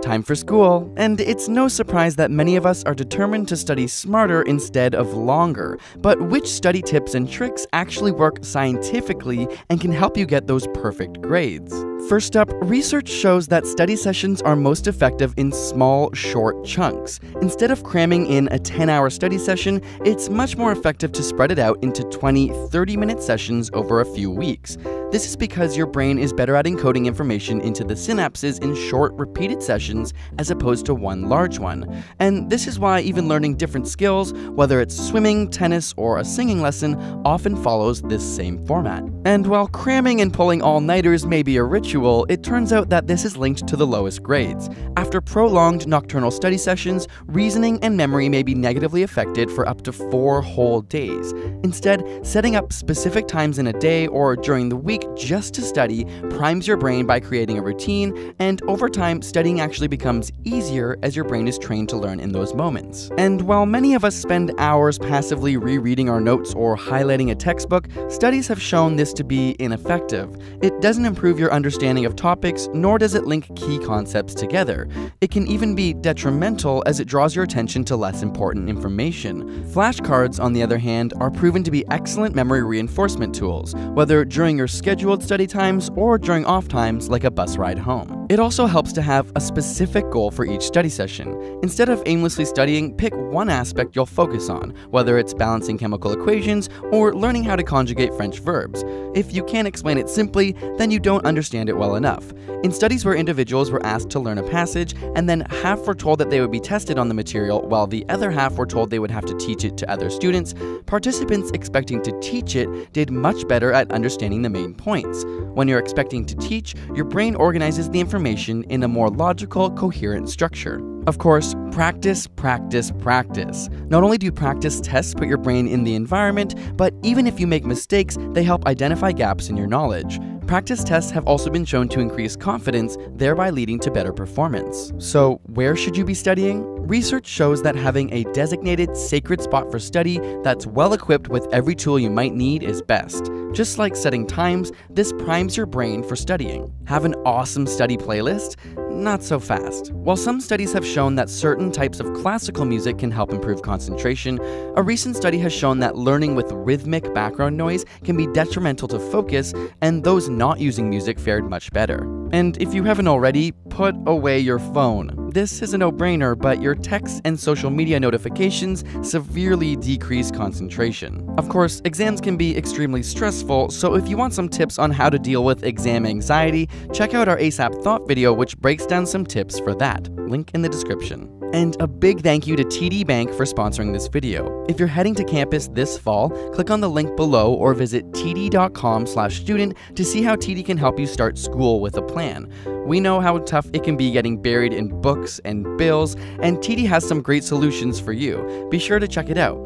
time for school, and it's no surprise that many of us are determined to study smarter instead of longer. But which study tips and tricks actually work scientifically and can help you get those perfect grades? First up, research shows that study sessions are most effective in small, short chunks. Instead of cramming in a 10-hour study session, it's much more effective to spread it out into 20, 30-minute sessions over a few weeks. This is because your brain is better at encoding information into the synapses in short, repeated sessions as opposed to one large one. And this is why even learning different skills, whether it's swimming, tennis, or a singing lesson, often follows this same format. And while cramming and pulling all-nighters may be a ritual, it turns out that this is linked to the lowest grades. After prolonged nocturnal study sessions, reasoning and memory may be negatively affected for up to 4 whole days. Instead, setting up specific times in a day or during the week just to study primes your brain by creating a routine, and over time, studying actually becomes easier as your brain is trained to learn in those moments. And while many of us spend hours passively rereading our notes or highlighting a textbook, studies have shown this to be ineffective. It doesn't improve your understanding of topics, nor does it link key concepts together. It can even be detrimental as it draws your attention to less important information. Flashcards, on the other hand, are proven to be excellent memory reinforcement tools, whether during your scheduled study times or during off times like a bus ride home. It also helps to have a specific goal for each study session. Instead of aimlessly studying, pick one aspect you'll focus on, whether it's balancing chemical equations or learning how to conjugate French verbs. If you can't explain it simply, then you don't understand it well enough. In studies where individuals were asked to learn a passage and then half were told that they would be tested on the material while the other half were told they would have to teach it to other students, participants expecting to teach it did much better at understanding the main points. When you're expecting to teach, your brain organizes the information in a more logical, coherent structure. Of course, practice, practice, practice. Not only do practice tests put your brain in the environment, but even if you make mistakes, they help identify gaps in your knowledge. Practice tests have also been shown to increase confidence, thereby leading to better performance. So, where should you be studying? Research shows that having a designated, sacred spot for study that's well equipped with every tool you might need is best. Just like setting times, this primes your brain for studying. Have an awesome study playlist? Not so fast. While some studies have shown that certain types of classical music can help improve concentration, a recent study has shown that learning with rhythmic background noise can be detrimental to focus, and those not using music fared much better. And if you haven't already, put away your phone. This is a no-brainer, but your texts and social media notifications severely decrease concentration. Of course, exams can be extremely stressful, so if you want some tips on how to deal with exam anxiety, check out our ASAP Thought video, which breaks down some tips for that. Link in the description. And a big thank you to TD Bank for sponsoring this video. If you're heading to campus this fall, click on the link below or visit td.com/student to see how TD can help you start school with a plan. We know how tough it can be getting buried in books and bills, and TD has some great solutions for you. Be sure to check it out.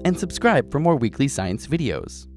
And subscribe for more weekly science videos.